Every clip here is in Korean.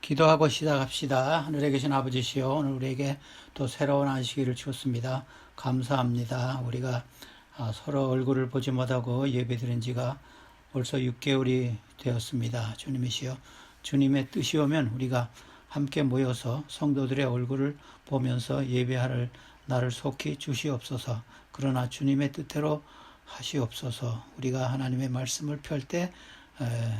기도하고 시작합시다. 하늘에 계신 아버지시여, 오늘 우리에게 또 새로운 안식일을 주었습니다. 감사합니다. 우리가 서로 얼굴을 보지 못하고 예배드린 지가 벌써 6개월이 되었습니다. 주님이시여, 주님의 뜻이 오면 우리가 함께 모여서 성도들의 얼굴을 보면서 예배할 나를 속히 주시옵소서. 그러나 주님의 뜻대로 하시옵소서. 우리가 하나님의 말씀을 펼 때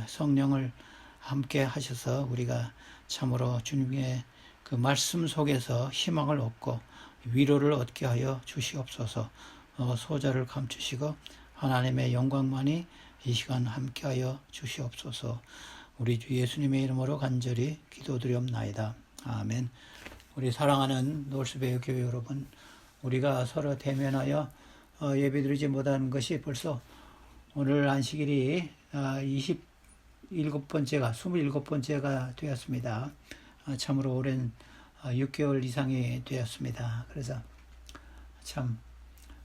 성령을 함께 하셔서 우리가 참으로 주님의 그 말씀 속에서 희망을 얻고 위로를 얻게 하여 주시옵소서. 소자를 감추시고 하나님의 영광만이 이 시간 함께 하여 주시옵소서. 우리 주 예수님의 이름으로 간절히 기도드리옵나이다. 아멘. 우리 사랑하는 놀스베이 교회 여러분, 우리가 서로 대면하여 예배드리지 못하는 것이 벌써 오늘 안식일이 27번째가 되었습니다. 참으로 오랜 6개월 이상이 되었습니다. 그래서 참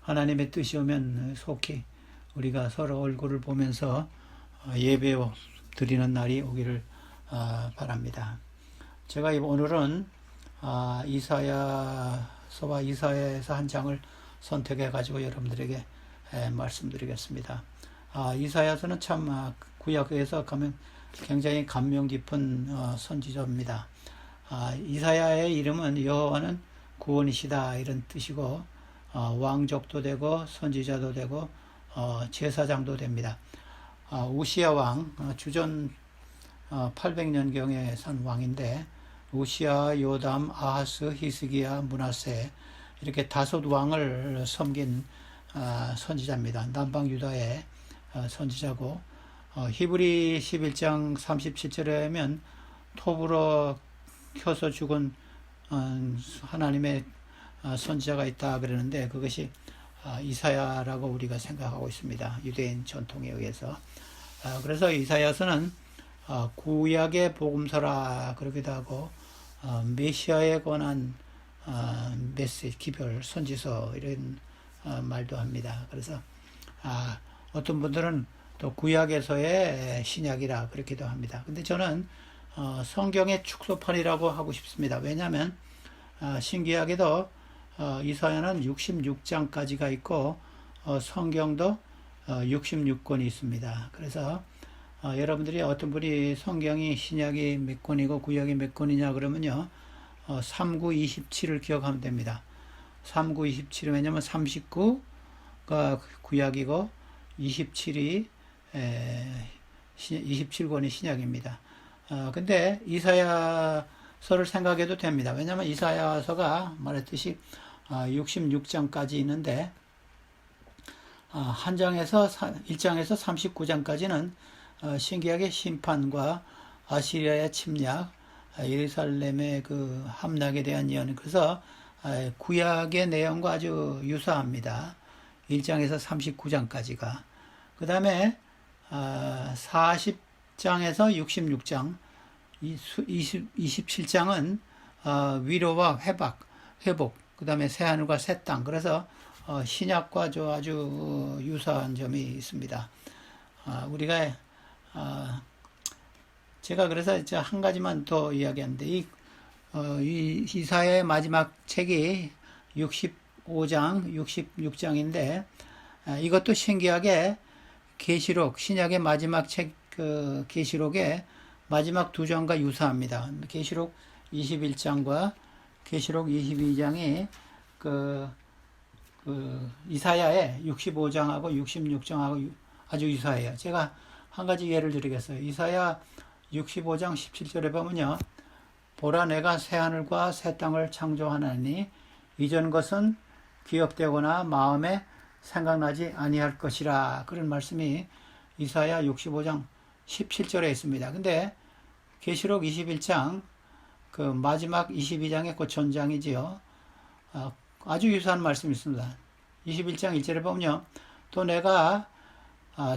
하나님의 뜻이 오면 속히 우리가 서로 얼굴을 보면서 예배 드리는 날이 오기를 바랍니다. 제가 오늘은 이사야서와 이사야에서 한 장을 선택해 가지고 여러분들에게 말씀드리겠습니다. 이사야서는 참 구약에서 가면 굉장히 감명 깊은 선지자입니다. 이사야의 이름은 여호와는 구원이시다 이런 뜻이고 왕족도 되고 선지자도 되고 제사장도 됩니다. 우시야 왕 주전 800년경에 산 왕인데 우시야, 요담, 아하스, 히스기야, 므낫세 이렇게 다섯 왕을 섬긴 선지자입니다. 남방 유다의 선지자고 히브리 11장 37절에 하면 톱으로 켜서 죽은 하나님의 선지자가 있다 그러는데 그것이 이사야라고 우리가 생각하고 있습니다. 유대인 전통에 의해서. 그래서 이사야서는 구약의 복음서라 그러기도 하고 메시아에 관한 메시지, 기별, 선지서 이런 말도 합니다. 그래서 어떤 분들은 또 구약에서의 신약이라 그렇기도 합니다. 근데 저는 성경의 축소판이라고 하고 싶습니다. 왜냐하면 신구약에도 이사야는 66장까지가 있고 성경도 66권이 있습니다. 그래서 여러분들이 어떤 분이 성경이 신약이 몇 권이고 구약이 몇 권이냐 그러면요 3927을 기억하면 됩니다. 3927은 왜냐면 39가 구약이고 27이 27권이 신약입니다. 근데 이사야서를 생각해도 됩니다. 왜냐하면 이사야서가 말했듯이 66장까지 있는데 한 장에서 1장에서 39장까지는 신기하게 심판과 아시리아의 침략, 예루살렘의 그 함락에 대한 예언, 그래서 구약의 내용과 아주 유사합니다. 1장에서 39장까지가. 그 다음에 40장에서 66장, 27장은 위로와 회복, 그 다음에 새하늘과 새 땅. 그래서 신약과 아주 유사한 점이 있습니다. 우리가 제가 그래서 한 가지만 더 이야기하는데 이 이사야의 마지막 책이 65장, 66장인데 이것도 신기하게 계시록, 신약의 마지막 책 계시록의 마지막 두 장과 유사합니다. 계시록 21장과 계시록 22장이 이사야의 65장하고 66장하고 아주 유사해요. 제가 한 가지 예를 드리겠어요. 이사야 65장 17절에 보면요. 보라 내가 새하늘과 새 땅을 창조하나니 이전 것은 기억되거나 마음에 생각나지 아니할 것이라 그런 말씀이 이사야 65장 17절에 있습니다. 근데 계시록 21장 그 마지막 22장의 그 전장이지요. 아주 유사한 말씀이 있습니다. 21장 1절에 보면요. 또 내가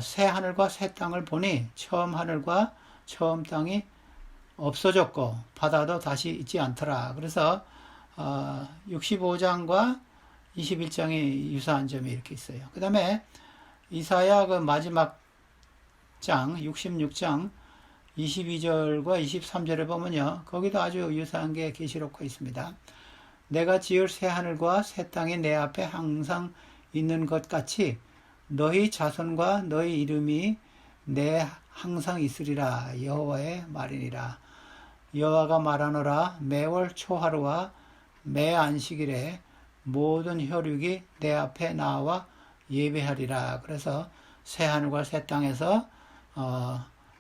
새 하늘과 새 땅을 보니 처음 하늘과 처음 땅이 없어졌고 바다도 다시 있지 않더라. 그래서 65장과 21장이 유사한 점이 이렇게 있어요. 그 다음에 이사야 그 마지막 장 66장 22절과 23절에 보면요. 거기도 아주 유사한 게 계시록고 있습니다. 내가 지을 새 하늘과 새 땅이 내 앞에 항상 있는 것 같이 너희 자손과 너희 이름이 내 항상 있으리라. 여호와의 말이니라. 여호와가 말하노라. 매월 초하루와 매 안식일에 모든 혈육이 내 앞에 나와 예배하리라. 그래서 새 하늘과 새 땅에서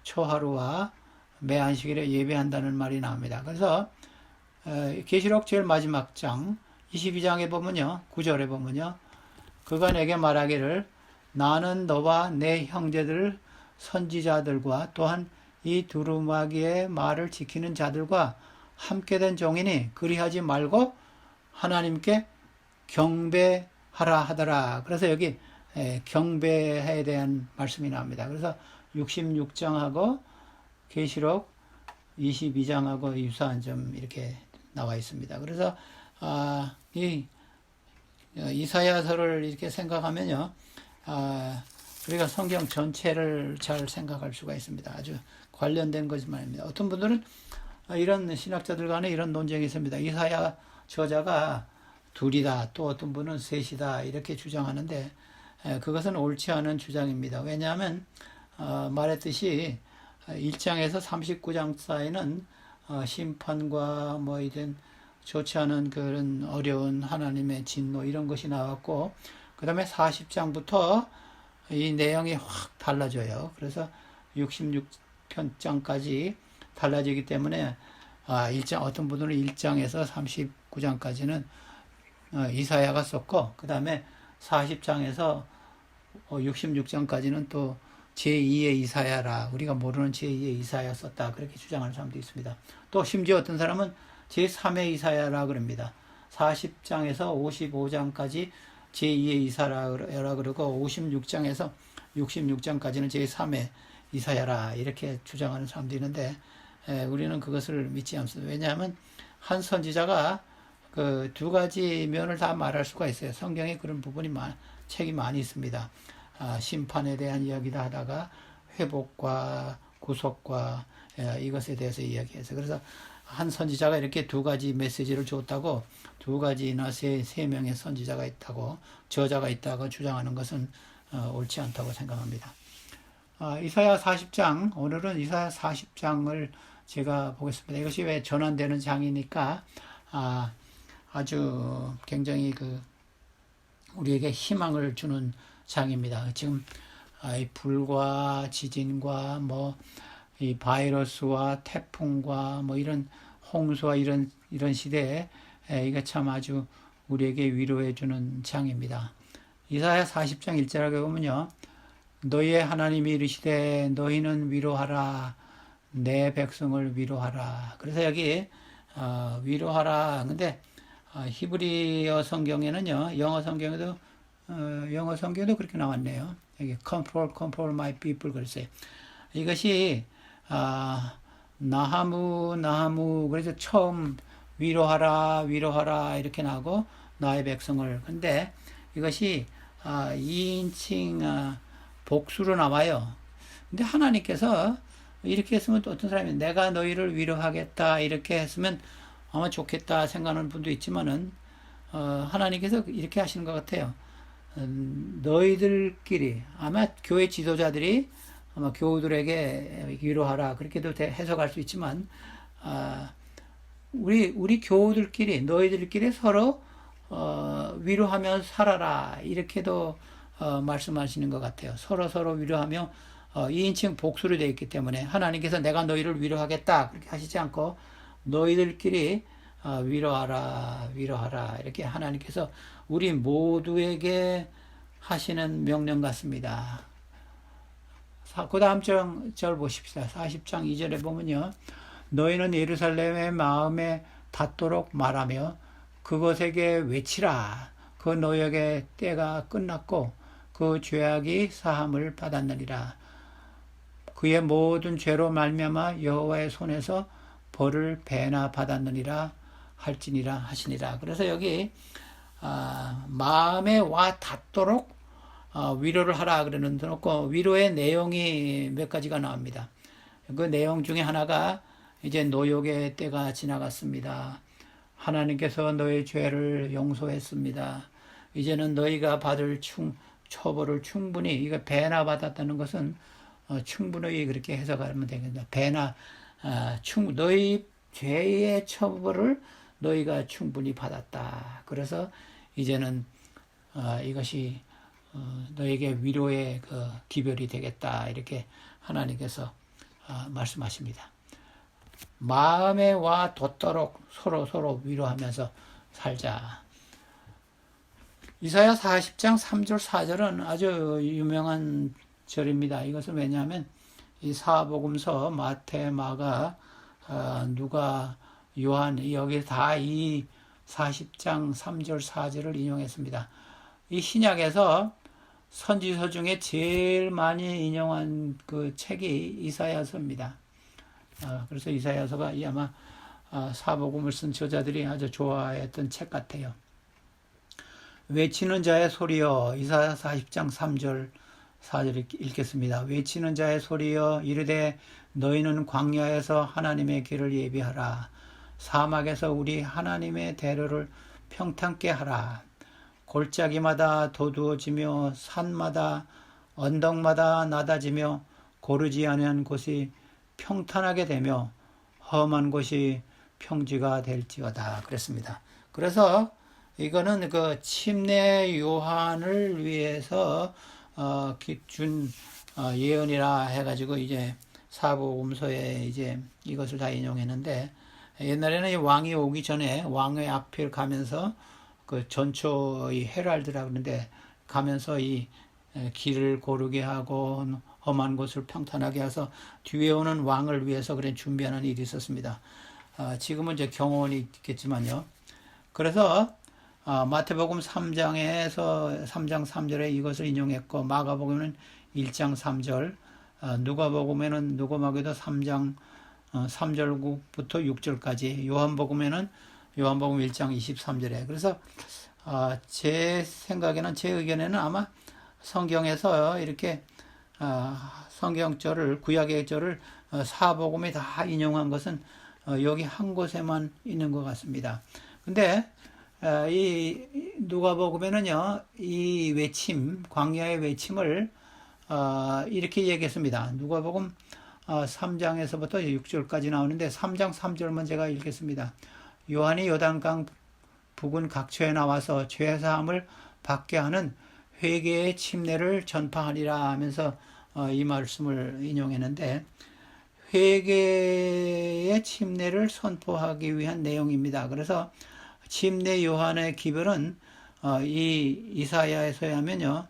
초하루와 매 안식일에 예배한다는 말이 나옵니다. 그래서 계시록 제일 마지막 장 22장에 보면요. 9절에 보면요. 그가 내게 말하기를 나는 너와 내 형제들 선지자들과 또한 이 두루마기의 말을 지키는 자들과 함께 된 종이니 그리하지 말고 하나님께 경배하라 하더라. 그래서 여기 경배에 대한 말씀이 나옵니다. 그래서 66장하고 계시록 22장하고 유사한 점 이렇게 나와 있습니다. 그래서 이 이사야서를 이렇게 생각하면요, 우리가 성경 전체를 잘 생각할 수가 있습니다. 아주 관련된 것만입니다. 어떤 분들은 이런 신학자들 간에 이런 논쟁이 있습니다. 이사야 저자가 둘이다, 또 어떤 분은 셋이다 이렇게 주장하는데 그것은 옳지 않은 주장입니다. 왜냐하면 말했듯이 1장에서 39장 사이는 심판과 뭐 이런 좋지 않은 그런 어려운 하나님의 진노 이런 것이 나왔고 그 다음에 40장부터 이 내용이 확 달라져요. 그래서 66편장까지 달라지기 때문에 어떤 분들은 1장에서 39장까지는 이사야가 썼고 그 다음에 40장에서 66장까지는 또 제2의 이사야라 우리가 모르는 제2의 이사야 썼다 그렇게 주장하는 사람도 있습니다. 또 심지어 어떤 사람은 제3의 이사야라 그럽니다. 40장에서 55장까지 제2의 이사야라 그러고 56장에서 66장까지는 제3의 이사야라 이렇게 주장하는 사람도 있는데 우리는 그것을 믿지 않습니다. 왜냐하면 한 선지자가 그 두 가지 면을 다 말할 수가 있어요. 성경에 그런 부분이 책이 많이 있습니다. 심판에 대한 이야기도 하다가 회복과 구속과 이것에 대해서 이야기해서 그래서 한 선지자가 이렇게 두 가지 메시지를 줬다고 두 가지나 세 명의 선지자가 있다고 저자가 있다고 주장하는 것은 옳지 않다고 생각합니다. 이사야 40장 오늘은 이사야 40장을 제가 보겠습니다. 이것이 왜 전환되는 장이니까 아주 굉장히 우리에게 희망을 주는 장입니다. 지금 이 불과 지진과 이 바이러스와 태풍과 이런 홍수와 이런 시대에 이게 참 아주 우리에게 위로해 주는 장입니다. 이사야 40장 1절에 보면요. 너희의 하나님이 이르시되 너희는 위로하라 내 백성을 위로하라. 그래서 여기 위로하라. 근데 히브리어 성경에는요. 영어 성경에도 그렇게 나왔네요. 여기 comfort my people 그랬어요. 이것이 나하무 그래서 처음 위로하라 이렇게 나오고 나의 백성을 근데 이것이 2인칭 복수로 나와요. 근데 하나님께서 이렇게 했으면 또 어떤 사람이 내가 너희를 위로하겠다 이렇게 했으면 아마 좋겠다 생각하는 분도 있지만은 하나님께서 이렇게 하시는 것 같아요. 너희들끼리 아마 교회 지도자들이 아마 교우들에게 위로하라 그렇게도 해석할 수 있지만 우리 교우들끼리 너희들끼리 서로 위로하며 살아라 이렇게도 말씀하시는 것 같아요. 서로 위로하며 2인칭 복수로 되어 있기 때문에 하나님께서 내가 너희를 위로하겠다 그렇게 하시지 않고 너희들끼리 위로하라 이렇게 하나님께서 우리 모두에게 하시는 명령 같습니다. 그 다음 절 보십시다. 40장 2절에 보면요. 너희는 예루살렘의 마음에 닿도록 말하며 그것에게 외치라. 그 노역의 때가 끝났고 그 죄악이 사함을 받았느니라. 그의 모든 죄로 말미암아 여호와의 손에서 벌을 배나 받았느니라 할지니라 하시니라. 그래서 여기 마음에 와 닿도록 위로를 하라 그러는데 놓고 위로의 내용이 몇 가지가 나옵니다. 그 내용 중에 하나가 이제 노역의 때가 지나갔습니다. 하나님께서 너의 죄를 용서했습니다. 이제는 너희가 받을 처벌을 충분히, 이거 배나 받았다는 것은 충분히 그렇게 해석하면 되겠다. 배나 너희 죄의 처벌을 너희가 충분히 받았다. 그래서 이제는 이것이 너에게 위로의 그 기별이 되겠다. 이렇게 하나님께서 말씀하십니다. 마음에 와 돋도록 서로 위로하면서 살자. 이사야 40장 3절 4절은 아주 유명한 절입니다. 이것은 왜냐하면 이 사복음서 마태, 마가, 누가, 요한 여기 다 이 40장 3절 4절을 인용했습니다. 이 신약에서 선지서 중에 제일 많이 인용한 그 책이 이사야서입니다. 그래서 이사야서가 아마 사복음을 쓴 저자들이 아주 좋아했던 책 같아요. 외치는 자의 소리여, 이사야 40장 3절 4절 읽겠습니다. 외치는 자의 소리여, 이르되 너희는 광야에서 하나님의 길을 예비하라. 사막에서 우리 하나님의 대로를 평탄케 하라. 골짜기마다 도두어지며 산마다 언덕마다 낮아지며 고르지 않은 곳이 평탄하게 되며 험한 곳이 평지가 될지어다. 그랬습니다. 그래서 이거는 그 침례 요한을 위해서 준 예언이라 해가지고 이제 사복음서에 이제 이것을 다 인용했는데, 옛날에는 이 왕이 오기 전에 왕의 앞을 가면서 그 전초 이 헤랄드라 그러는데 가면서 이 길을 고르게 하고 험한 곳을 평탄하게 해서 뒤에 오는 왕을 위해서 그런 준비하는 일이 있었습니다. 지금은 이제 경호원이 있겠지만요. 그래서 마태복음 3장에서 3장 3절에 이것을 인용했고, 마가복음은 1장 3절, 누가복음에는 누가마귀도 3장 3절부터 6절까지, 요한복음에는 요한복음 1장 23절에. 그래서 제 생각에는, 제 의견에는 아마 성경에서 이렇게 성경절을, 구약의 절을 사복음에 다 인용한 것은 여기 한 곳에만 있는 것 같습니다. 근데 이 누가복음에는요, 이 외침, 광야의 외침을 이렇게 얘기했습니다. 누가복음 3장에서부터 6절까지 나오는데 3장 3절만 제가 읽겠습니다. 요한이 요단강 북은 각처에 나와서 죄사함을 받게 하는 회개의 침례를 전파하리라 하면서 이 말씀을 인용했는데, 회개의 침례를 선포하기 위한 내용입니다. 그래서 침례 요한의 기별은 이 이사야에서 하면요,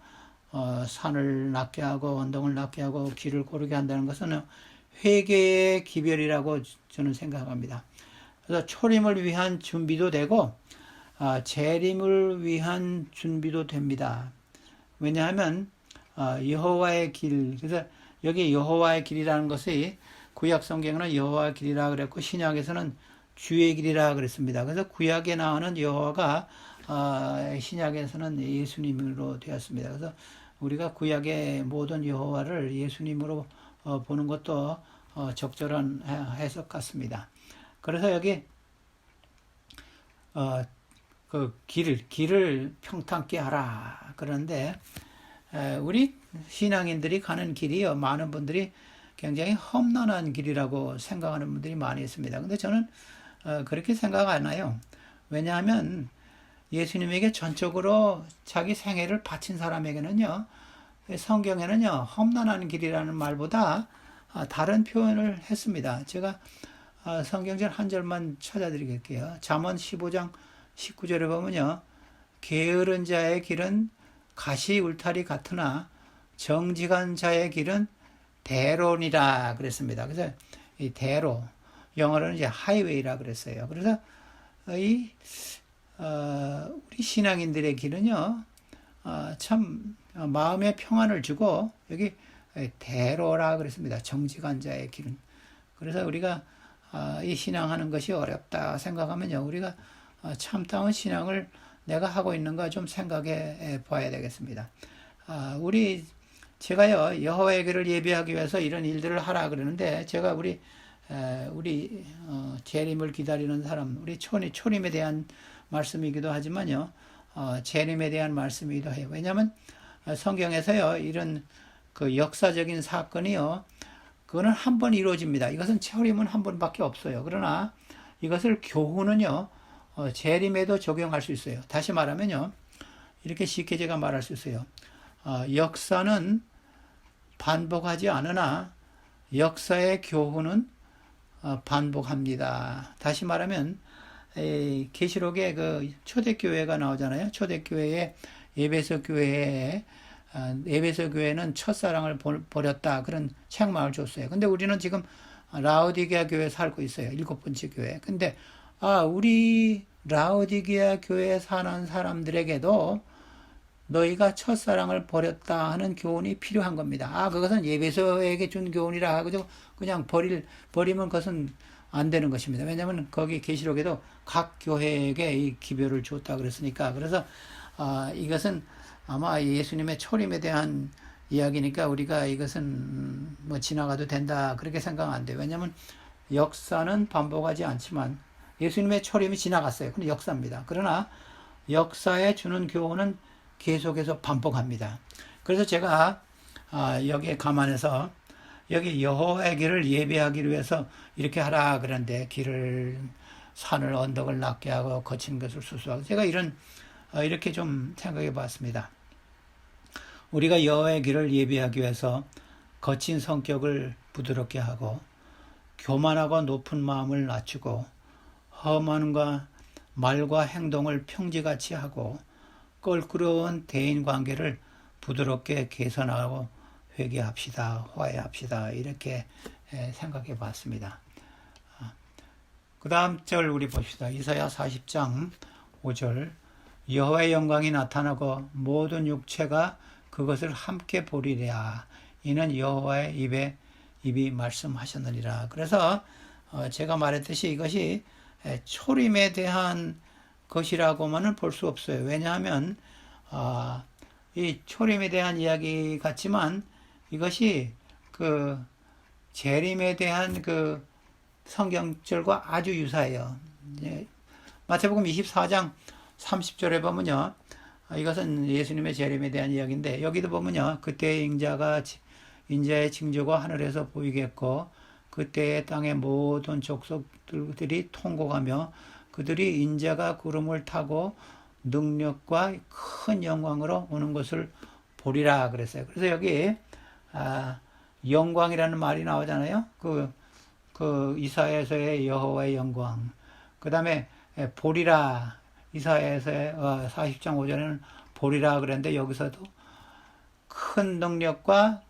산을 낫게 하고 언덕을 낫게 하고 길을 고르게 한다는 것은 회개의 기별이라고 저는 생각합니다. 그래서 초림을 위한 준비도 되고 재림을 위한 준비도 됩니다. 왜냐하면 여호와의 길, 그래서 여기 여호와의 길이라는 것이 구약 성경에는 여호와의 길이라 그랬고 신약에서는 주의 길이라 그랬습니다. 그래서 구약에 나오는 여호와가 신약에서는 예수님으로 되었습니다. 그래서 우리가 구약의 모든 여호와를 예수님으로 보는 것도 적절한 해석 같습니다. 그래서 여기 그 길을 평탄케 하라. 그런데 우리 신앙인들이 가는 길이요, 많은 분들이 굉장히 험난한 길이라고 생각하는 분들이 많이 있습니다. 근데 저는 그렇게 생각 안 해요. 왜냐하면 예수님에게 전적으로 자기 생애를 바친 사람에게는요, 성경에는요, 험난한 길이라는 말보다 다른 표현을 했습니다. 제가 성경절 한 절만 찾아드리겠게요. 잠언 15장 19절에 보면요, 게으른 자의 길은 가시 울타리 같으나 정직한 자의 길은 대로니라 그랬습니다. 그래서 이 대로, 영어로는 이제 하이웨이라 그랬어요. 그래서 우리 신앙인들의 길은요, 참 마음의 평안을 주고, 여기 대로라 그랬습니다. 정직한 자의 길은. 그래서 우리가 이 신앙하는 것이 어렵다 생각하면요, 우리가 참다운 신앙을 내가 하고 있는가 좀 생각해 봐야 되겠습니다. 우리 제가요, 여호와의 길을 예비하기 위해서 이런 일들을 하라 그러는데, 제가 우리, 재림을 기다리는 사람, 우리 초림에 대한 말씀이기도 하지만요, 재림에 대한 말씀이기도 해요. 왜냐하면 성경에서요, 이런 그 역사적인 사건이요, 그거는 한 번 이루어집니다. 이것은 초림은 한 번밖에 없어요. 그러나 이것을 교훈은요, 재림에도 적용할 수 있어요. 다시 말하면요, 이렇게 쉽게 제가 말할 수 있어요. 역사는 반복하지 않으나 역사의 교훈은 반복합니다. 다시 말하면 계시록에 그 초대교회가 나오잖아요. 초대교회에 에베소 교회에 에베소 교회는 첫사랑을 버렸다 그런 책망을 줬어요. 근데 우리는 지금 라오디게아 교회에 살고 있어요. 7번째 교회. 근데 우리 라오디게아 교회에 사는 사람들에게도 너희가 첫사랑을 버렸다 하는 교훈이 필요한 겁니다. 그것은 에베소에게 준 교훈이라 하고 그냥 버리면 그것은 안 되는 것입니다. 왜냐하면 거기 계시록에도 각 교회에게 이 기별을 줬다 그랬으니까. 그래서 이것은 아마 예수님의 초림에 대한 이야기니까 우리가 이것은 뭐 지나가도 된다 그렇게 생각 안 돼요. 왜냐하면 역사는 반복하지 않지만 예수님의 초림이 지나갔어요. 근데 역사입니다. 그러나 역사에 주는 교훈은 계속해서 반복합니다. 그래서 제가 여기에 감안해서 여기 여호와의 길을 예비하기 위해서 이렇게 하라 그런데 산을 언덕을 낮게 하고 거친 것을 수수하고 제가 이렇게 좀 생각해 봤습니다. 우리가 여호와의 길을 예비하기 위해서 거친 성격을 부드럽게 하고 교만하고 높은 마음을 낮추고 험한과 말과 행동을 평지같이 하고 껄끄러운 대인관계를 부드럽게 개선하고 회개합시다. 화해합시다. 이렇게 생각해 봤습니다. 그 다음 절 우리 봅시다. 이사야 40장 5절 여호와의 영광이 나타나고 모든 육체가 그것을 함께 보리랴. 이는 여호와의 입이 말씀하셨느니라. 그래서 제가 말했듯이 이것이 초림에 대한 것이라고만은 볼 수 없어요. 왜냐하면 이 초림에 대한 이야기 같지만 이것이 그 재림에 대한 그 성경절과 아주 유사해요. 마태복음 24장 30절에 보면요. 이것은 예수님의 재림에 대한 이야기인데 여기도 보면요. 그때의 인자의 징조가 하늘에서 보이겠고 그때의 땅의 모든 족속들이 통곡하며 그들이 인자가 구름을 타고 능력과 큰 영광으로 오는 것을 보리라 그랬어요. 그래서 여기 영광이라는 말이 나오잖아요. 그 이사야서의 여호와의 영광. 그 다음에 보리라 이사야서의 40장 5절에는 보리라 그랬는데 여기서도 큰 능력과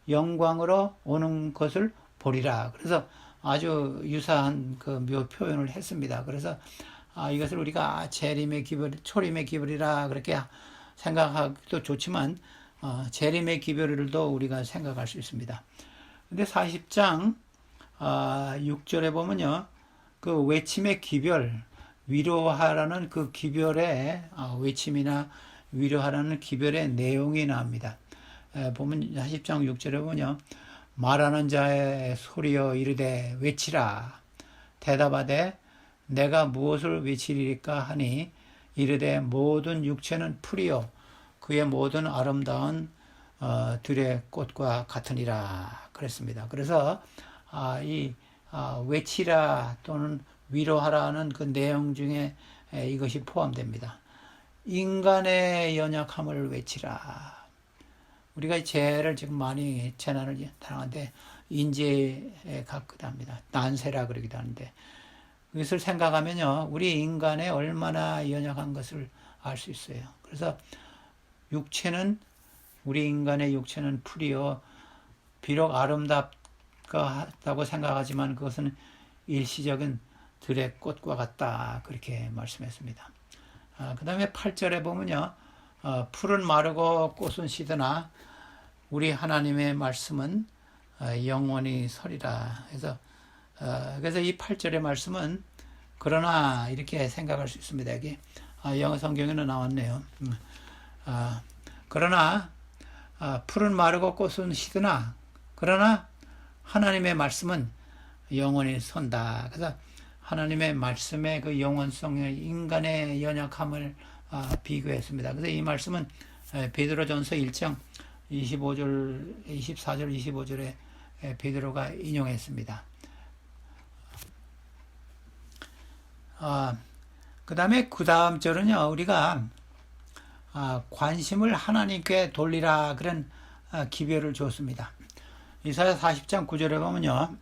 영광으로 오는 것을 보리라. 그래서 아주 유사한 그 묘 표현을 했습니다. 그래서 이것을 우리가 재림의 기별, 초림의 기별이라 그렇게 생각하기도 좋지만 재림의 기별을도 우리가 생각할 수 있습니다. 근데 40장 6절에 보면요. 그 외침의 기별, 위로하라는 그 기별의 외침이나 위로하라는 기별의 내용이 나옵니다. 보면 40장 6절에 보면요. 말하는 자의 소리여 이르되 외치라. 대답하되 내가 무엇을 외치리까 하니 이르되 모든 육체는 풀이요 그의 모든 아름다운 들의 꽃과 같으니라 그랬습니다. 그래서 외치라 또는 위로하라는 그 내용 중에 이것이 포함됩니다. 인간의 연약함을 외치라. 우리가 죄를 지금 많이 재난을 당하는데 인재에 가기도 합니다. 난세라 그러기도 하는데 이것을 생각하면요. 우리 인간의 얼마나 연약한 것을 알 수 있어요. 그래서 우리 인간의 육체는 풀이요. 비록 아름답다고 생각하지만 그것은 일시적인 들의 꽃과 같다. 그렇게 말씀했습니다. 그 다음에 8절에 보면요. 풀은 마르고 꽃은 시드나 우리 하나님의 말씀은 영원히 서리라. 그래서 이 8절의 말씀은 그러나 이렇게 생각할 수 있습니다. 여기 영어 성경에는 나왔네요. 그러나 풀은 마르고 꽃은 시드나 그러나 하나님의 말씀은 영원히 선다. 그래서 하나님의 말씀의 그 영원성에 인간의 연약함을 비교했습니다. 그래서 이 말씀은 베드로전서 1장 24절 25절에 베드로가 인용했습니다. 그 다음에 그 다음 절은요, 우리가 관심을 하나님께 돌리라 그런 기별을 줬습니다. 이사야 40장 9절에 보면요,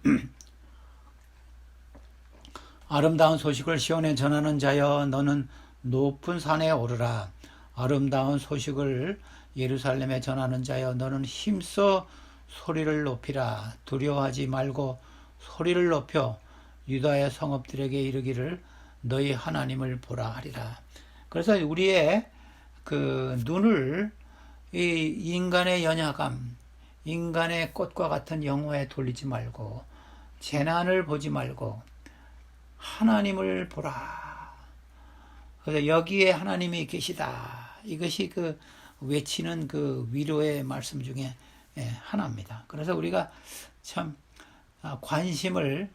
아름다운 소식을 시온에 전하는 자여 너는 높은 산에 오르라. 아름다운 소식을 예루살렘에 전하는 자여 너는 힘써 소리를 높이라. 두려워하지 말고 소리를 높여 유다의 성읍들에게 이르기를 너희 하나님을 보라 하리라. 그래서 우리의 그 눈을 이 인간의 연약함, 인간의 꽃과 같은 영혼에 돌리지 말고 재난을 보지 말고 하나님을 보라. 그래서 여기에 하나님이 계시다. 이것이 그 외치는 그 위로의 말씀 중에 하나입니다. 그래서 우리가 참 관심을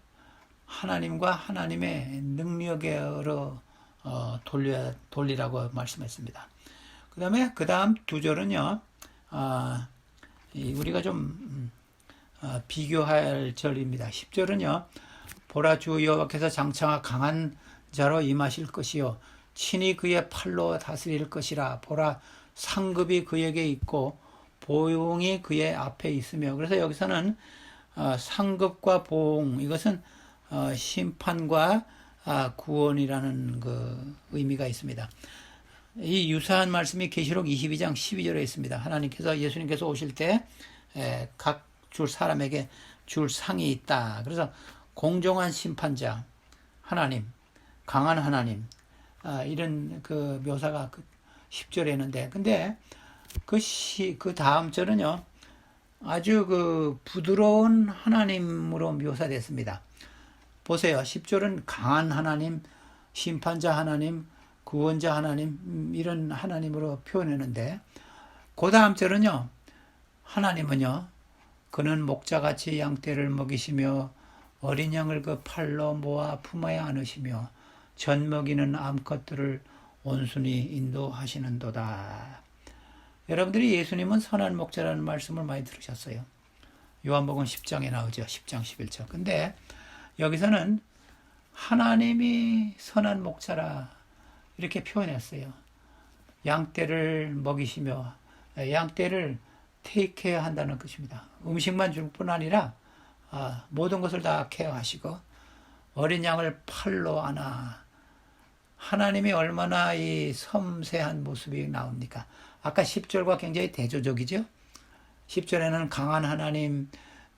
하나님과 하나님의 능력으로 돌리라고 말씀했습니다. 그 다음 두 절은요, 우리가 좀 비교할 절입니다. 10절은요, 보라 주 여호와께서 장차 강한 자로 임하실 것이요 친히 그의 팔로 다스릴 것이라. 보라 상급이 그에게 있고 보응이 그의 앞에 있으며. 그래서 여기서는 상급과 보응, 이것은 심판과 구원이라는 그 의미가 있습니다. 이 유사한 말씀이 계시록 22장 12절에 있습니다. 하나님께서 예수님께서 오실 때 각 줄 사람에게 줄 상이 있다. 그래서 공정한 심판자 하나님, 강한 하나님, 이런 그 묘사가 그 10절에 있는데, 근데 그 다음 절은요, 아주 그 부드러운 하나님으로 묘사됐습니다. 보세요. 10절은 강한 하나님, 심판자 하나님, 구원자 하나님, 이런 하나님으로 표현했는데, 그 다음 절은요, 하나님은요, 그는 목자같이 양떼를 먹이시며 어린 양을 그 팔로 모아 품에 안으시며 젖 먹이는 암컷들을 온순히 인도하시는도다. 여러분들이 예수님은 선한 목자라는 말씀을 많이 들으셨어요. 요한복음 10장에 나오죠. 10장 11절. 근데 여기서는 하나님이 선한 목자라 이렇게 표현했어요. 양떼를 먹이시며, 양떼를 테이크해야 한다는 것입니다. 음식만 줄 뿐 아니라 모든 것을 다 케어하시고 어린 양을 팔로 안아. 하나님이 얼마나 이 섬세한 모습이 나옵니까? 아까 10절과 굉장히 대조적이죠. 10절에는 강한 하나님,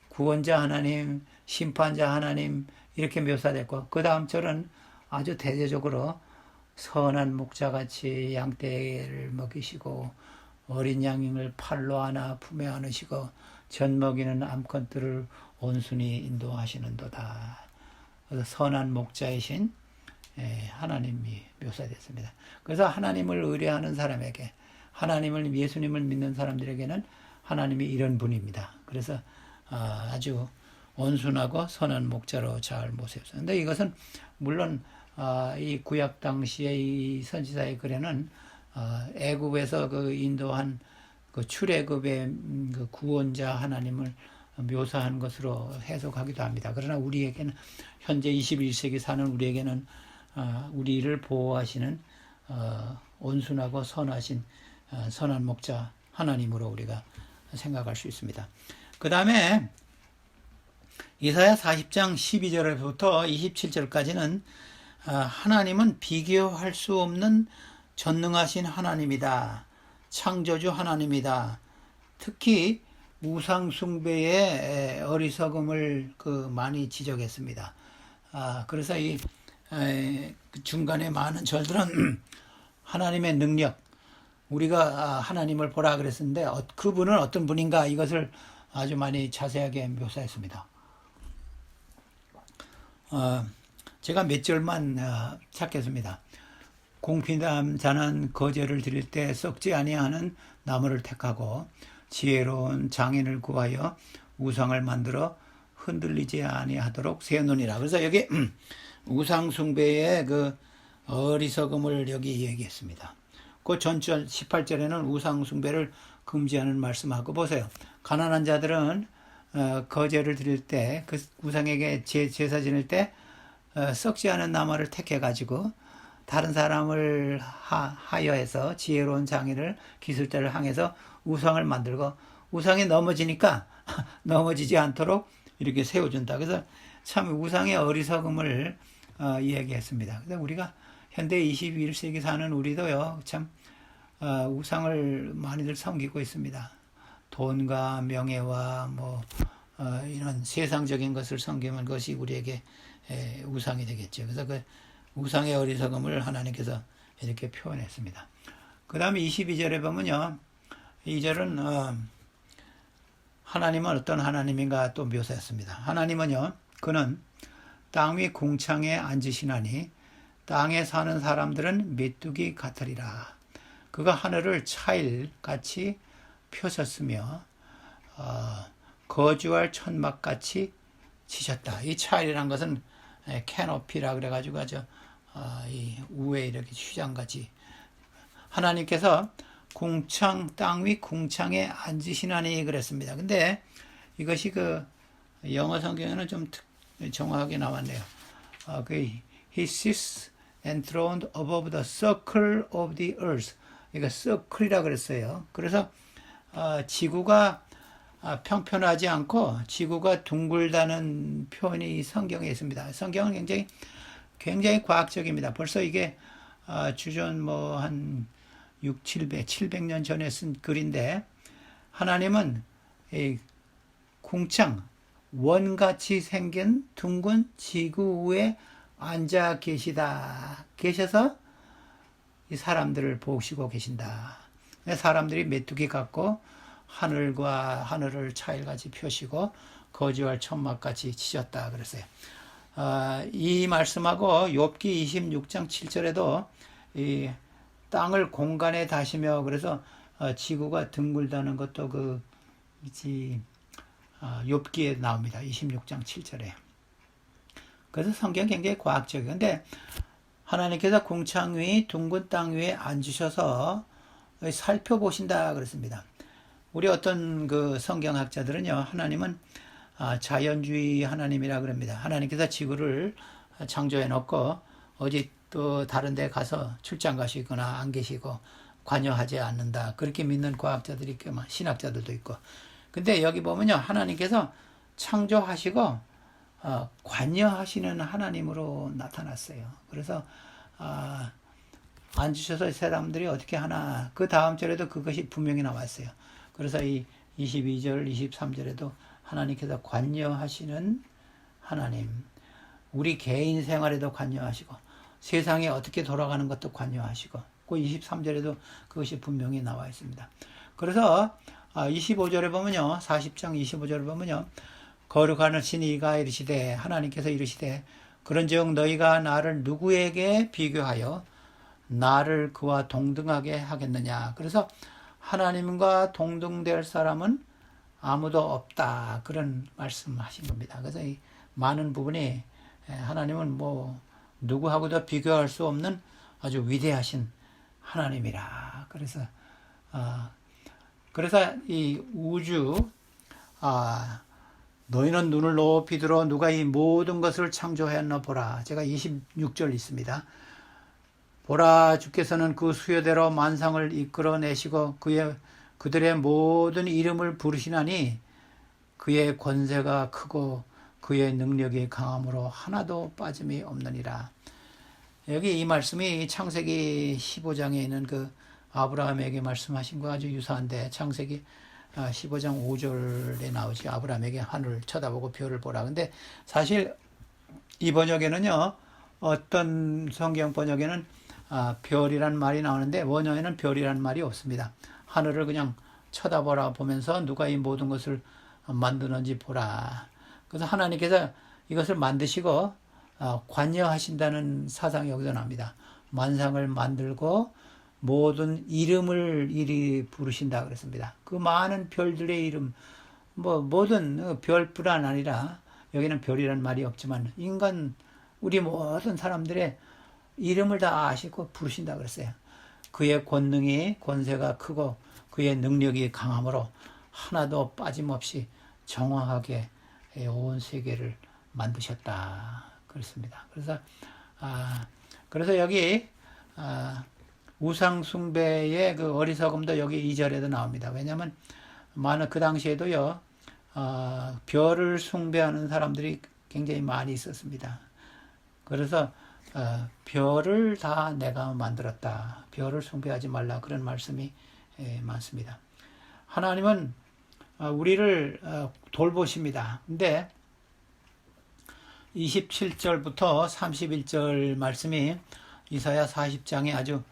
구원자 하나님, 심판자 하나님 이렇게 묘사됐고, 그 다음 절은 아주 대조적으로 선한 목자같이 양떼를 먹이시고 어린 양을 팔로 안아 품에 안으시고 젖 먹이는 암컷들을 온순히 인도하시는도다. 그래서 선한 목자이신 하나님이 묘사됐습니다. 그래서 하나님을 의뢰하는 사람에게, 하나님을, 예수님을 믿는 사람들에게는 하나님이 이런 분입니다. 그래서 아주 온순하고 선한 목자로 잘 모셨어요. 근데 이것은 물론 이 구약 당시의 이 선지자의 글에는 애굽에서 그 인도한 그 출애굽의 그 구원자 하나님을 묘사한 것으로 해석하기도 합니다. 그러나 우리에게는 현재 21세기 사는 우리에게는 우리를 보호하시는 온순하고 선하신 선한 목자 하나님으로 우리가 생각할 수 있습니다. 그 다음에 이사야 40장 12절부터 27절까지는 하나님은 비교할 수 없는 전능하신 하나님이다. 창조주 하나님이다. 특히 우상 숭배의 어리석음을 많이 지적했습니다. 그래서 이 중간에 많은 절들은 하나님의 능력, 우리가 하나님을 보라 그랬었는데 그분은 어떤 분인가 이것을 아주 많이 자세하게 묘사했습니다. 제가 몇 절만 찾겠습니다. 공평한 자는 거제를 드릴 때 썩지 아니하는 나무를 택하고 지혜로운 장인을 구하여 우상을 만들어 흔들리지 아니하도록 세우느니라. 그래서 여기 우상 숭배의 그 어리석음을 여기 얘기했습니다. 그 전절 18절에는 우상 숭배를 금지하는 말씀하고 보세요. 가난한 자들은 거제를 드릴 때 그 우상에게 제사 지낼 때 썩지 않은 나무를 택해 가지고 다른 사람을 하여해서 지혜로운 장인을 기술자를 항해서 우상을 만들고 우상이 넘어지니까 넘어지지 않도록 이렇게 세워준다. 그래서 참 우상의 어리석음을 이야기했습니다. 그래서 우리가 현대 21세기 사는 우리도요, 참 우상을 많이들 섬기고 있습니다. 돈과 명예와 뭐 이런 세상적인 것을 섬기는 것이 우리에게 우상이 되겠죠. 그래서 그 우상의 어리석음을 하나님께서 이렇게 표현했습니다. 그 다음에 22절에 보면요, 2절은 하나님은 어떤 하나님인가 또 묘사했습니다. 하나님은요, 그는 땅 위 궁창에 앉으시나니 땅에 사는 사람들은 메뚜기 같으리라. 그가 하늘을 차일같이 펴셨으며 거주할 천막같이 치셨다. 이 차일이란 것은 캐노피라 그래가지고 아주 이 우에 이렇게 휘장같이 하나님께서 궁창 땅 위 궁창에 앉으시나니 그랬습니다. 근데 이것이 그 영어 성경에는 좀 정확하게 나왔네요. 그 He sits enthroned above the circle of the earth. 그러니까 circle이라 그랬어요. 그래서 지구가 평평하지 않고 지구가 둥글다는 표현이 성경에 있습니다. 성경은 굉장히 과학적입니다. 벌써 이게 주전 뭐 한 700년 전에 쓴 글인데 하나님은 이 궁창 원같이 생긴 둥근 지구 위에 앉아 계셔서 이 사람들을 보시고 계신다. 사람들이 메뚜기 같고 하늘을 차일같이 펴시고 거주할 천막같이 치셨다 그랬어요. 이 말씀하고 욥기 26장 7절에도 이 땅을 공간에 다시며 그래서 지구가 둥글다는 것도 욥기에 나옵니다. 26장 7절에. 그래서 성경 굉장히 과학적이에요. 근데 하나님께서 궁창 위 둥근 땅 위에 앉으셔서 살펴보신다 그랬습니다. 우리 어떤 그 성경학자들은요, 하나님은 자연주의 하나님이라 그럽니다. 하나님께서 지구를 창조해 놓고 어디 또 다른 데 가서 출장 가시거나 안 계시고 관여하지 않는다. 그렇게 믿는 과학자들이 있고 신학자들도 있고. 근데 여기 보면요, 하나님께서 창조하시고 관여하시는 하나님으로 나타났어요. 그래서 앉으셔서 사람들이 어떻게 하나. 그 다음 절에도 그것이 분명히 나왔어요. 그래서 이 22절, 23절에도 하나님께서 관여하시는 하나님, 우리 개인 생활에도 관여하시고 세상에 어떻게 돌아가는 것도 관여하시고 그 23절에도 그것이 분명히 나와 있습니다. 그래서 25절에 보면요, 40장 25절에 보면요, 거룩하신 이가 이르시되, 하나님께서 이르시되 그런즉 너희가 나를 누구에게 비교하여 나를 그와 동등하게 하겠느냐. 그래서 하나님과 동등될 사람은 아무도 없다. 그런 말씀하신 겁니다. 그래서 이 많은 부분이 하나님은 뭐 누구하고도 비교할 수 없는 아주 위대하신 하나님이라. 그래서 이 우주 너희는 눈을 높이 들어 누가 이 모든 것을 창조하였나 보라. 제가 26절 있습니다. 보라, 주께서는 그 수요대로 만상을 이끌어내시고 그들의 모든 이름을 부르시나니 그의 권세가 크고 그의 능력이 강함으로 하나도 빠짐이 없느니라. 여기 이 말씀이 창세기 15장에 있는 그 아브라함에게 말씀하신 것과 아주 유사한데, 창세기 15장 5절에 나오지. 아브라함에게 하늘을 쳐다보고 별을 보라. 근데 사실 이 번역에는요, 어떤 성경 번역에는 별이란 말이 나오는데 원어에는 별이란 말이 없습니다. 하늘을 그냥 쳐다보라 보면서 누가 이 모든 것을 만드는지 보라. 그래서 하나님께서 이것을 만드시고 관여하신다는 사상이 여기서 나옵니다. 만상을 만들고 모든 이름을 이리 부르신다 그랬습니다. 그 많은 별들의 이름, 모든 별뿐만 아니라, 여기는 별이란 말이 없지만, 우리 모든 사람들의 이름을 다 아시고 부르신다 그랬어요. 그의 권세가 크고, 그의 능력이 강함으로 하나도 빠짐없이 정확하게 온 세계를 만드셨다 그랬습니다. 그래서 여기 우상 숭배의 그 어리석음도 여기 2절에도 나옵니다. 왜냐하면 그 당시에도요, 별을 숭배하는 사람들이 굉장히 많이 있었습니다. 그래서 별을 다 내가 만들었다. 별을 숭배하지 말라. 그런 말씀이 많습니다. 하나님은 우리를 돌보십니다. 근데 27절부터 31절 말씀이 이사야 40장의 아주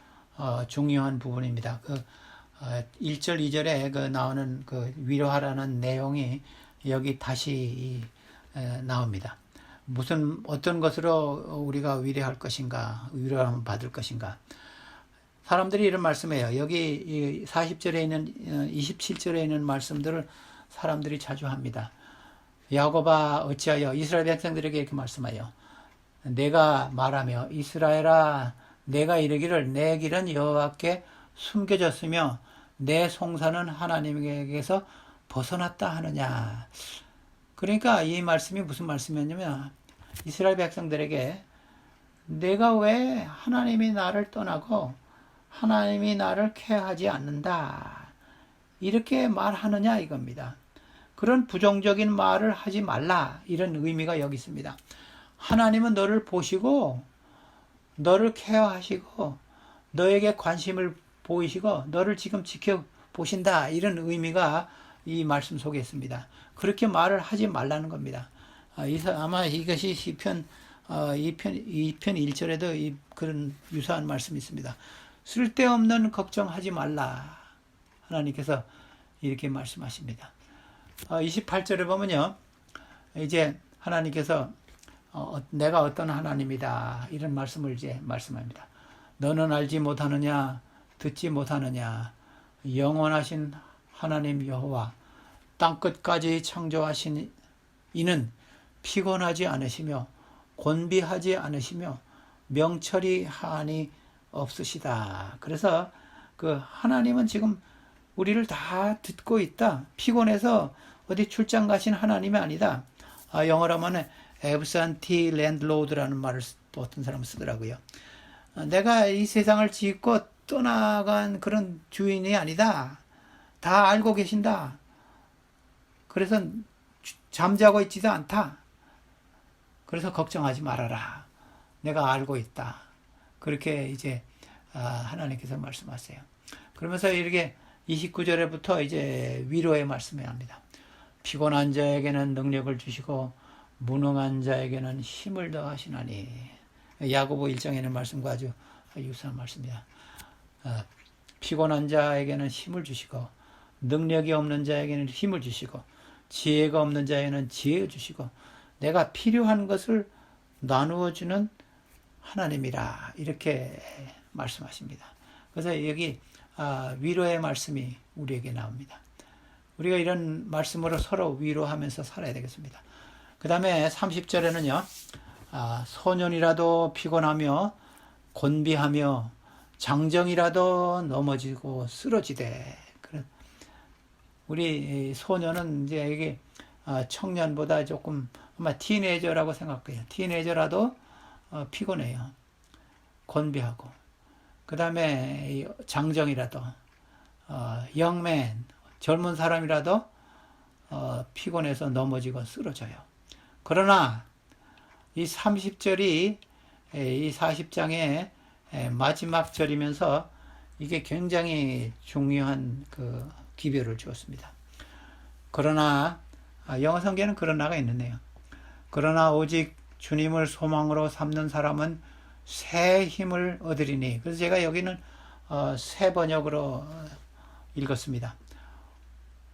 중요한 부분입니다. 1절, 2절에 나오는 위로하라는 내용이 여기 다시 나옵니다. 어떤 것으로 우리가 위로할 것인가, 위로를 받을 것인가. 사람들이 이런 말씀해요. 여기 40절에 있는, 27절에 있는 말씀들을 사람들이 자주 합니다. 야곱아 어찌하여, 이스라엘 백성들에게 이렇게 말씀하여, 내가 말하며 이스라엘아 내가 이르기를 내 길은 여호와께 숨겨졌으며 내 송사는 하나님에게서 벗어났다 하느냐. 그러니까 이 말씀이 무슨 말씀이었냐면, 이스라엘 백성들에게 내가 왜 하나님이 나를 떠나고 하나님이 나를 케어하지 않는다 이렇게 말하느냐 이겁니다. 그런 부정적인 말을 하지 말라, 이런 의미가 여기 있습니다. 하나님은 너를 보시고 너를 케어하시고 너에게 관심을 보이시고 너를 지금 지켜보신다, 이런 의미가 이 말씀 속에 있습니다. 그렇게 말을 하지 말라는 겁니다. 아마 이것이 시편 2편 1절에도 그런 유사한 말씀이 있습니다. 쓸데없는 걱정하지 말라, 하나님께서 이렇게 말씀하십니다. 28절에 보면요, 이제 하나님께서 내가 어떤 하나님이다, 이런 말씀을 이제 말씀합니다. 너는 알지 못하느냐, 듣지 못하느냐, 영원하신 하나님 여호와 땅끝까지 창조하신 이는 피곤하지 않으시며 곤비하지 않으시며 명철이 한이 없으시다. 그래서 하나님은 지금 우리를 다 듣고 있다. 피곤해서 어디 출장 가신 하나님이 아니다. 영어로 하면 absentee landlord라는 말을 어떤 사람은 쓰더라고요. 내가 이 세상을 짓고 떠나간 그런 주인이 아니다. 다 알고 계신다. 그래서 잠자고 있지도 않다. 그래서 걱정하지 말아라. 내가 알고 있다. 그렇게 이제 하나님께서 말씀하세요. 그러면서 이렇게 29절에부터 이제 위로의 말씀을 합니다. 피곤한 자에게는 능력을 주시고 무능한 자에게는 힘을 더하시나니. 야고보 1장에는 말씀과 아주 유사한 말씀입니다. 피곤한 자에게는 힘을 주시고 능력이 없는 자에게는 힘을 주시고 지혜가 없는 자에게는 지혜를 주시고 내가 필요한 것을 나누어 주는 하나님이라, 이렇게 말씀하십니다. 그래서 여기 위로의 말씀이 우리에게 나옵니다. 우리가 이런 말씀으로 서로 위로하면서 살아야 되겠습니다. 그 다음에 30절에는요, 소년이라도 피곤하며 곤비하며 장정이라도 넘어지고 쓰러지되. 우리 소년은 이제 이게 청년보다 조금 아마 티네이저라고 생각해요. 티네이저라도 피곤해요. 곤비하고. 그 다음에 장정이라도, 영맨, 젊은 사람이라도 피곤해서 넘어지고 쓰러져요. 그러나 이 30절이 이 40장의 마지막 절이면서 이게 굉장히 중요한 기별을 주었습니다. 그러나, 영어 성경에는 그러나가 있는데요. 그러나 오직 주님을 소망으로 삼는 사람은 새 힘을 얻으리니. 그래서 제가 여기는 새 번역으로 읽었습니다.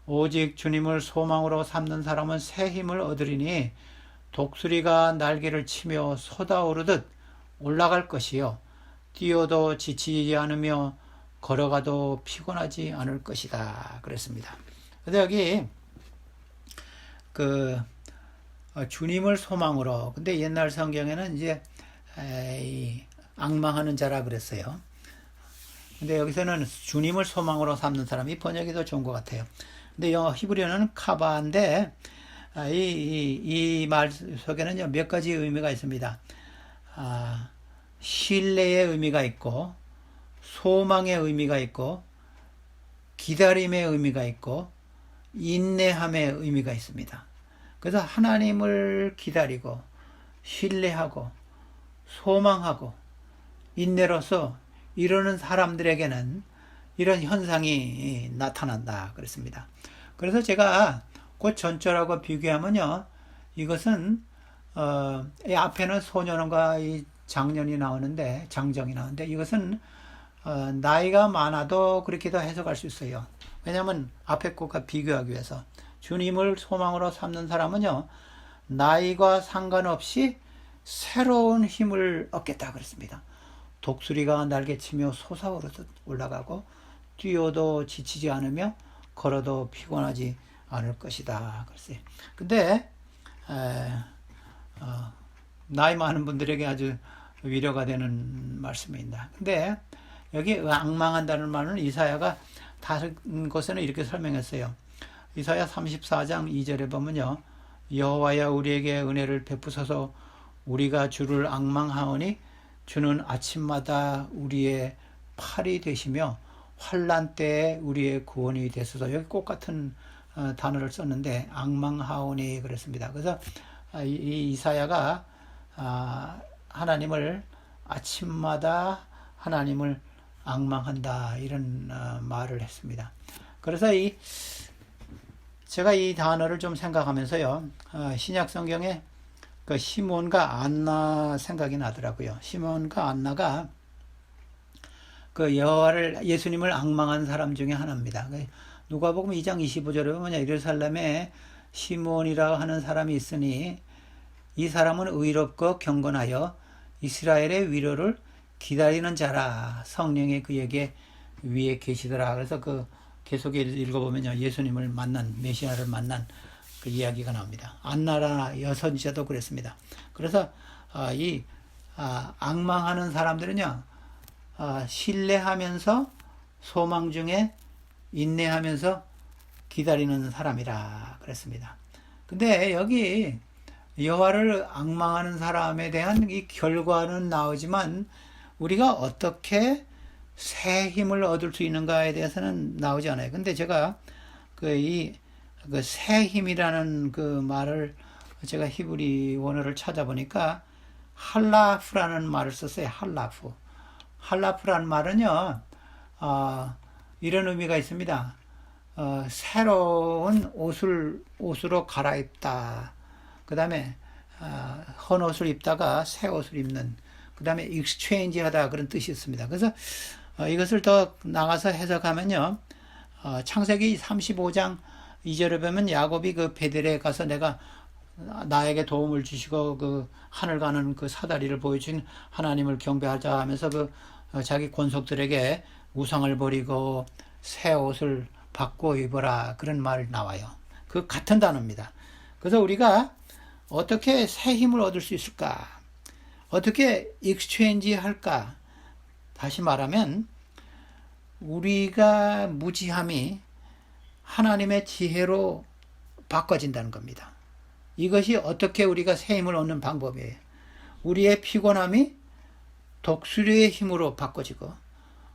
오직 주님을 소망으로 삼는 사람은 새 힘을 얻으리니 독수리가 날개를 치며 솟아오르듯 올라갈 것이요 뛰어도 지치지 않으며 걸어가도 피곤하지 않을 것이다. 그랬습니다. 근데 여기 그 주님을 소망으로, 근데 옛날 성경에는 이제 앙망하는 자라 그랬어요. 근데 여기서는 주님을 소망으로 삼는 사람, 이 번역이 더 좋은 것 같아요. 근데 영어 히브리어는 카바인데 이 말 속에는요 몇 가지 의미가 있습니다. 신뢰의 의미가 있고, 소망의 의미가 있고, 기다림의 의미가 있고, 인내함의 의미가 있습니다. 그래서 하나님을 기다리고 신뢰하고 소망하고 인내로서 이러는 사람들에게는 이런 현상이 나타난다 그랬습니다. 그래서 제가 곧 전절하고 비교하면요, 이것은 이 앞에는 소년과 이 장년이 나오는데, 장정이 나오는데, 이것은 나이가 많아도 그렇게도 해석할 수 있어요. 왜냐하면 앞에 것과 비교하기 위해서. 주님을 소망으로 삼는 사람은요, 나이가 상관없이 새로운 힘을 얻겠다 그랬습니다. 독수리가 날개치며 솟아오르 올라가고, 뛰어도 지치지 않으며 걸어도 피곤하지 않을 것이다 그랬어요. 근데 나이 많은 분들에게 아주 위로가 되는 말씀입니다. 근데 여기 앙망한다는 말은 이사야가 다른 곳에는 이렇게 설명했어요. 이사야 34장 2절에 보면요, 여호와여 우리에게 은혜를 베푸소서, 우리가 주를 앙망하오니 주는 아침마다 우리의 팔이 되시며 환난 때에 우리의 구원이 되소서. 여기 꼭 같은 단어를 썼는데 앙망하오니 그랬습니다. 그래서 이 이사야가 하나님을 아침마다 하나님을 앙망한다 이런 말을 했습니다. 그래서 제가 이 단어를 좀 생각하면서요, 신약 성경에 그 시몬과 안나 생각이 나더라고요. 시몬과 안나가 그 여호와를, 예수님을 앙망한 사람 중에 하나입니다. 누가복음 2장 25절에 보면 예루살렘에 시몬이라 하는 사람이 있으니 이 사람은 의롭고 경건하여 이스라엘의 위로를 기다리는 자라, 성령이 그에게 위에 계시더라. 그래서 그 계속 읽어보면요, 예수님을 만난, 메시아를 만난 그 이야기가 나옵니다. 안나라 여선지자도 그랬습니다. 그래서 앙망하는 사람들은요, 신뢰하면서 소망 중에 인내하면서 기다리는 사람이라 그랬습니다. 근데 여기 여호와를 앙망하는 사람에 대한 이 결과는 나오지만 우리가 어떻게 새 힘을 얻을 수 있는가에 대해서는 나오지 않아요. 근데 제가 새 힘이라는 그 말을 제가 히브리 원어를 찾아보니까 할라프라는 말을 썼어요. 할라프. 할라프라는 말은요, 이런 의미가 있습니다. 새로운 옷으로 갈아입다. 그 다음에 헌 옷을 입다가 새 옷을 입는, 그 다음에 익스체인지 하다, 그런 뜻이 있습니다. 그래서 이것을 더 나가서 해석하면요, 창세기 35장 2절에 보면 야곱이 그 베델에 가서 내가 나에게 도움을 주시고 그 하늘 가는 그 사다리를 보여준 하나님을 경배하자 하면서 자기 권속들에게 우상을 버리고 새 옷을 바꿔 입어라, 그런 말 나와요. 그 같은 단어입니다. 그래서 우리가 어떻게 새 힘을 얻을 수 있을까? 어떻게 익스체인지 할까? 다시 말하면 우리가 무지함이 하나님의 지혜로 바꿔진다는 겁니다. 이것이 어떻게 우리가 새 힘을 얻는 방법이에요. 우리의 피곤함이 독수리의 힘으로 바꿔지고,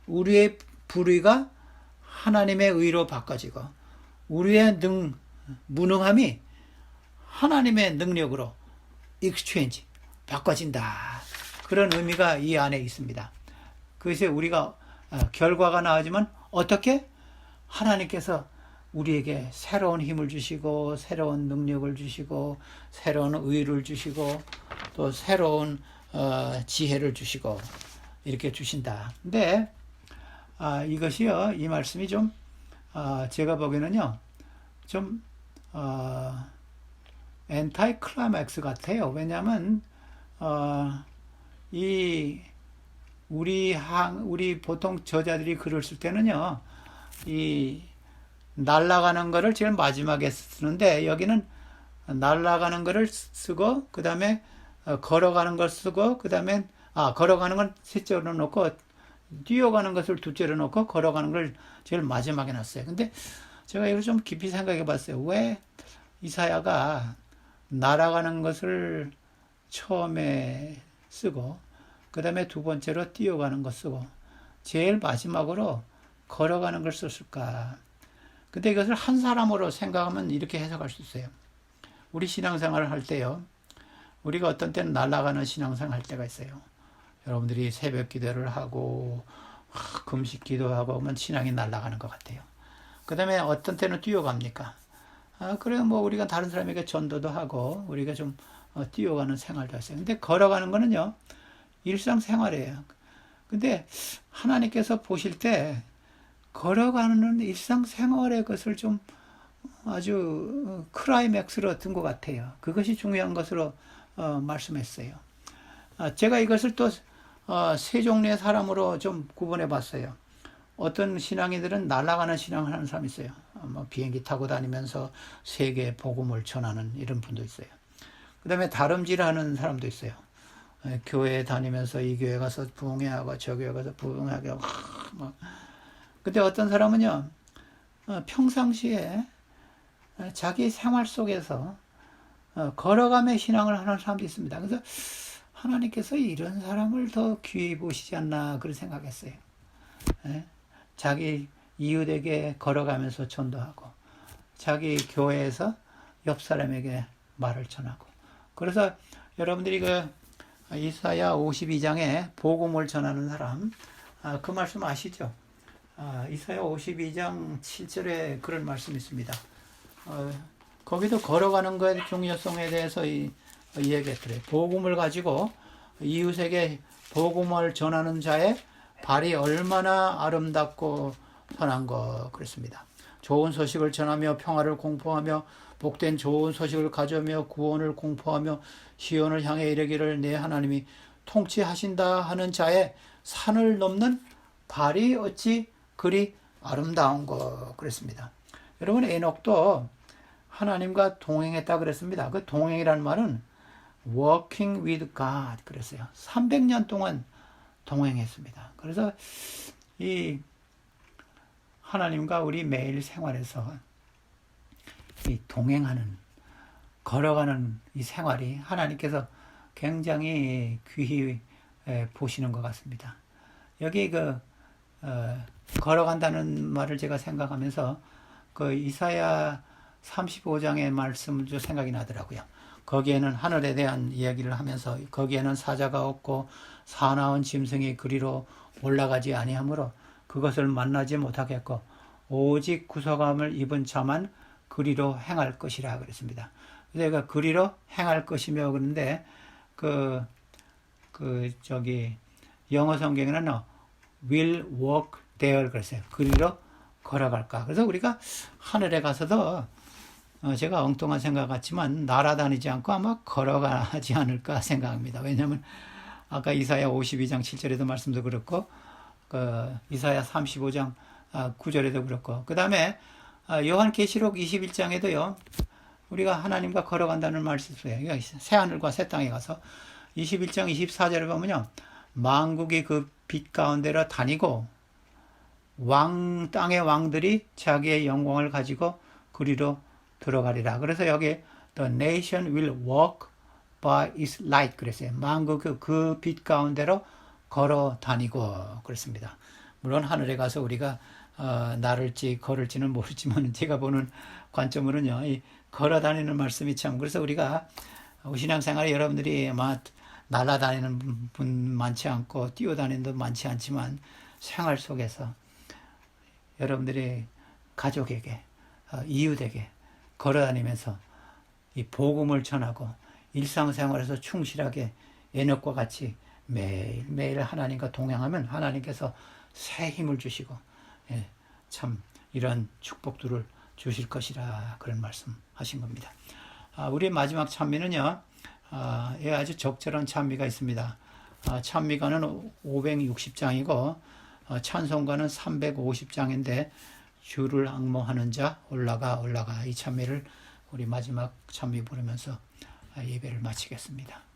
우리의 불의가 하나님의 의로 바꿔지고, 우리의 무능함이 하나님의 능력으로 익스체인지, 바꿔진다. 그런 의미가 이 안에 있습니다. 그것이 우리가 결과가 나오지만 어떻게 하나님께서 우리에게 새로운 힘을 주시고 새로운 능력을 주시고 새로운 의를 주시고 또 새로운 지혜를 주시고 이렇게 주신다. 근데 이것이요, 이 말씀이 좀 제가 보기에는요 좀 엔타이 클라이맥스 같아요. 왜냐하면 이 우리 보통 저자들이 글을 쓸 때는요, 이 날아가는 거를 제일 마지막에 쓰는데, 여기는 날아가는 거를 쓰고, 그 다음에 걸어가는 걸 쓰고, 그 다음에 걸어가는 건 셋째로 놓고, 뛰어가는 것을 둘째로 놓고, 걸어가는 걸 제일 마지막에 놨어요. 근데 제가 이걸 좀 깊이 생각해 봤어요. 왜 이사야가 날아가는 것을 처음에 쓰고, 그 다음에 두 번째로 뛰어가는 것 쓰고, 제일 마지막으로 걸어가는 걸 썼을까? 근데 이것을 한 사람으로 생각하면 이렇게 해석할 수 있어요. 우리 신앙생활을 할 때요, 우리가 어떤 때는 날아가는 신앙생활 할 때가 있어요. 여러분들이 새벽 기도를 하고 금식 기도하고 하면 신앙이 날아가는 것 같아요. 그 다음에 어떤 때는 뛰어갑니까? 그래 뭐 우리가 다른 사람에게 전도도 하고 우리가 좀 뛰어가는 생활도 했어요. 근데 걸어가는 거는요, 일상생활이에요. 근데 하나님께서 보실 때 걸어가는 일상생활의 것을 좀 아주 크라이맥스로 든 것 같아요. 그것이 중요한 것으로 말씀했어요. 제가 이것을 또 세 종류의 사람으로 좀 구분해 봤어요. 어떤 신앙인들은 날아가는 신앙을 하는 사람이 있어요. 뭐 비행기 타고 다니면서 세계 복음을 전하는 이런 분도 있어요. 그 다음에 다름질하는 사람도 있어요. 교회 다니면서 이 교회 가서 부흥회하고 저 교회 가서 부흥회하고 뭐. 근데 어떤 사람은요, 평상시에 자기 생활 속에서 걸어가며 신앙을 하는 사람도 있습니다. 그래서 하나님께서 이런 사람을 더 귀히 보시지 않나 그런 생각했어요. 자기 이웃에게 걸어가면서 전도하고 자기 교회에서 옆 사람에게 말을 전하고. 그래서 여러분들이 그 이사야 52장에 복음을 전하는 사람, 그 말씀 아시죠? 이사야 52장 7절에 그런 말씀이 있습니다. 거기도 걸어가는 것의 중요성에 대해서 이야기했더래요. 복음을 가지고 이웃에게 복음을 전하는 자의 발이 얼마나 아름답고 선한 거 그랬습니다. 좋은 소식을 전하며 평화를 공포하며 복된 좋은 소식을 가져오며 구원을 공포하며 시온을 향해 이르기를 내 하나님이 통치하신다 하는 자의 산을 넘는 발이 어찌 그리 아름다운 거 그랬습니다. 여러분, 에녹도 하나님과 동행했다 그랬습니다. 그 동행이라는 말은 walking with God 그랬어요. 300년 동안 동행했습니다. 그래서 이 하나님과 우리 매일 생활에서 이 동행하는, 걸어가는 이 생활이 하나님께서 굉장히 귀히 보시는 것 같습니다. 여기 걸어간다는 말을 제가 생각하면서 그 이사야 35장의 말씀도 생각이 나더라고요. 거기에는 하늘에 대한 이야기를 하면서 거기에는 사자가 없고 사나운 짐승이 그리로 올라가지 아니하므로 그것을 만나지 못하겠고 오직 구속함을 입은 자만 그리로 행할 것이라 그랬습니다. 그래서 그리로 행할 것이며 그런데 영어 성경에는 will walk there 그랬어요. 그리로 걸어갈까. 그래서 우리가 하늘에 가서도 제가 엉뚱한 생각 같지만 날아다니지 않고 아마 걸어가지 않을까 생각합니다. 왜냐하면 아까 이사야 52장 7절에도 말씀도 그렇고 이사야 35장 9절에도 그렇고 그 다음에 요한계시록 21장에도요 우리가 하나님과 걸어간다는 말씀이 있어요. 새하늘과 새 땅에 가서 21장 24절에 보면요 만국이 그 빛 가운데로 다니고 땅의 왕들이 자기의 영광을 가지고 그리로 들어가리라. 그래서 여기 The nation will walk by its light 그랬어요. 만국 그 빛 가운데로 걸어 다니고 그랬습니다. 물론 하늘에 가서 우리가 날을지 걸을지는 모르지만 제가 보는 관점으로는요. 이 걸어 다니는 말씀이 참 그래서 우리가 신앙생활에 여러분들이 아마 날아다니는 분 많지 않고 뛰어다니는 분 많지 않지만 생활 속에서 여러분들이 가족에게 이웃에게 걸어다니면서 이 복음을 전하고 일상생활에서 충실하게 에녹과 같이 매일매일 하나님과 동행하면 하나님께서 새 힘을 주시고 참 이런 축복들을 주실 것이라 그런 말씀 하신 겁니다. 우리 마지막 찬미는요 아주 적절한 찬미가 있습니다. 찬미가는 560장이고 찬송가는 350장인데 주를 앙모하는 자 올라가 이 찬미를 우리 마지막 찬미 부르면서 예배를 마치겠습니다.